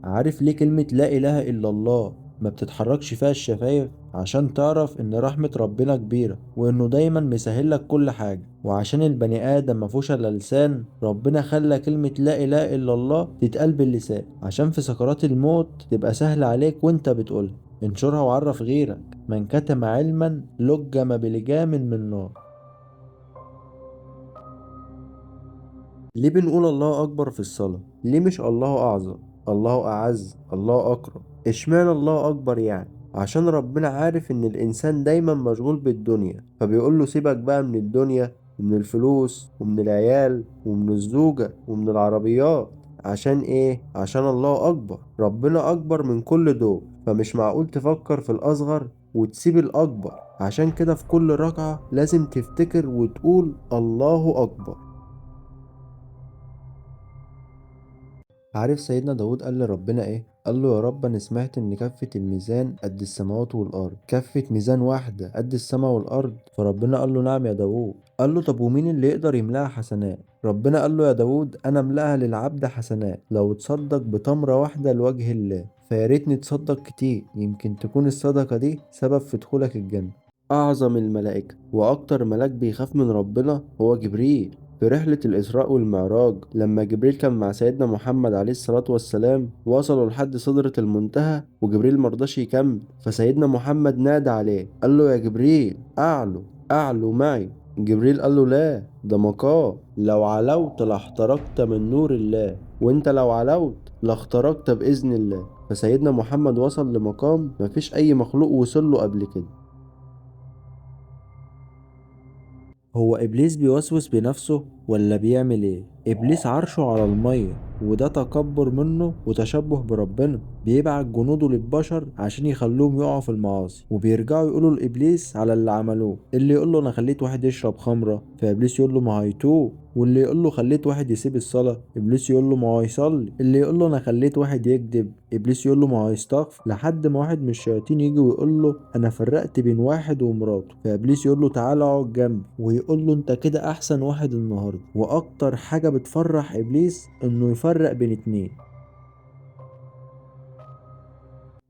عارف ليه كلمة لا إله إلا الله ما بتتحركش فيها الشفايف؟ عشان تعرف إن رحمة ربنا كبيرة وإنه دايما مسهل لك كل حاجة. وعشان البني آدم مفهوش إلا لسان، ربنا خلى كلمة لا إله إلا الله تتقال باللسان، عشان في سكرات الموت تبقى سهل عليك وإنت بتقولها. انشرها وعرف غيرك: من كتم علما لجم بلجام من نار. ليه بنقول الله أكبر في الصلاة؟ ليه مش الله أعظم، الله أعز، الله أكرم؟ اشمعنى الله أكبر يعني؟ عشان ربنا عارف إن الإنسان دايما مشغول بالدنيا، فبيقول له سيبك بقى من الدنيا ومن الفلوس ومن العيال ومن الزوجة ومن العربيات. عشان إيه؟ عشان الله أكبر، ربنا أكبر من كل دول، فمش معقول تفكر في الأصغر وتسيب الأكبر. عشان كده في كل ركعة لازم تفتكر وتقول الله أكبر. عارف سيدنا داود قال لربنا ايه؟ قال له: يا رب انا سمعت ان كفة الميزان قد السماوات والارض، كفة ميزان واحدة قد السماء والارض؟ فربنا قال له: نعم يا داود. قال له: طب ومين اللي يقدر يملاها حسنات؟ ربنا قال له: يا داود انا املاها للعبد حسنات لو تصدق بتمرة واحدة لوجه الله. فيا ريتني تصدق كتير، يمكن تكون الصدقة دي سبب في دخولك الجنة. أعظم الملائكة وأكتر ملاك بيخاف من ربنا هو جبريل. في رحلة الإسراء والمعراج لما جبريل كان مع سيدنا محمد عليه الصلاة والسلام، وصلوا لحد سدرة المنتهى وجبريل مرضاش يكمل، فسيدنا محمد نادى عليه قال له: يا جبريل أعلو أعلو معي. جبريل قال له: لا، ده مقام، لو علوت لاحترقت من نور الله، وانت لو علوت لاخترقت بإذن الله. فسيدنا محمد وصل لمقام مفيش أي مخلوق وصل له قبل كده. هو إبليس بيوسوس بنفسه ولا بيعمل إيه؟ إبليس عرشه على المية، وده تكبر منه وتشبه بربنا. بيبعت جنوده للبشر عشان يخلوهم يقعوا في المعاصي، وبيرجعوا يقولوا لإبليس على اللي عملوه. اللي يقول له: أنا خليت واحد يشرب خمرة، فإبليس يقول له: ما هيتوب. واللي يقول له: خليت واحد يسيب الصلاة، إبليس يقول له: ما هو يصلي. اللي يقول له: أنا خليت واحد يكذب، إبليس يقول له: ما هو يستغفر. لحد ما واحد من الشياطين يجي ويقول له: أنا فرقت بين واحد ومراته، فإبليس يقول له: تعالى اقعد جنبي، ويقول له: أنت كده أحسن واحد النهاردة. وأكتر حاجة بتفرح إبليس إنه يفرق بين اتنين.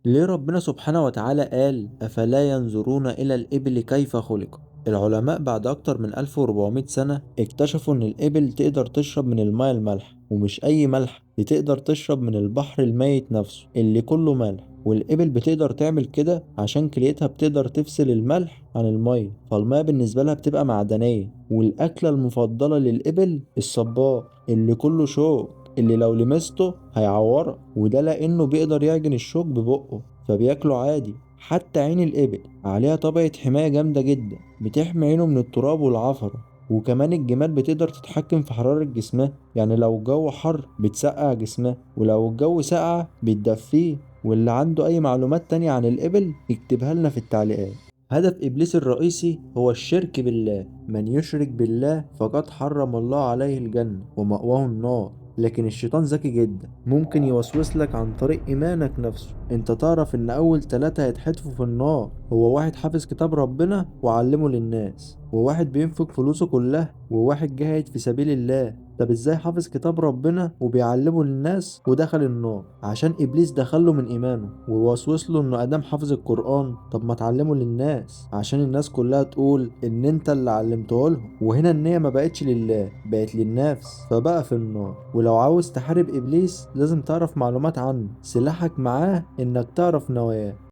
ليه ربنا سبحانه وتعالى قال: أفلا ينظرون إلى الإبل كيف خلق؟ العلماء بعد أكتر من 1400 سنة اكتشفوا إن الإبل تقدر تشرب من الماء المالح، ومش أي ملح، دي تقدر تشرب من البحر الميت نفسه اللي كله ملح. والإبل بتقدر تعمل كده عشان كليتها بتقدر تفصل الملح عن المية، فالمية بالنسبة لها بتبقى معدنية. والأكلة المفضلة للإبل الصبار اللي كله شوك، اللي لو لمسته هيعورك، وده لأنه بيقدر يعجن الشوك ببقه، فبياكله عادي. حتى عين الإبل عليها طبقة حماية جامدة جدا بتحمي عينه من التراب والعفرة. وكمان الجمال بتقدر تتحكم في حرارة جسمها، يعني لو الجو حر بتسقع جسمها، ولو الجو ساقع بتدفيه. واللي عنده أي معلومات تانية عن الإبل يكتبها لنا في التعليقات. هدف إبليس الرئيسي هو الشرك بالله. من يشرك بالله فقد حرم الله عليه الجنة ومأواه النار. لكن الشيطان ذكي جدا، ممكن يوسوس لك عن طريق إيمانك نفسه. انت تعرف ان اول 3 هيتحدفوا في النار هو واحد حافظ كتاب ربنا وعلمه للناس، وواحد بينفق فلوسه كلها، وواحد جاهد في سبيل الله. طب ازاي حافظ كتاب ربنا وبيعلمه للناس ودخل النار؟ عشان ابليس دخله من ايمانه ووسوس له انه ادام حافظ القرآن طب ما تعلمه للناس، عشان الناس كلها تقول ان انت اللي علمته لهم. وهنا النية ما بقتش لله، بقت للنفس، فبقى في النار. ولو عاوز تحارب ابليس لازم تعرف معلومات عنه، سلاحك معاه انك تعرف نواياه.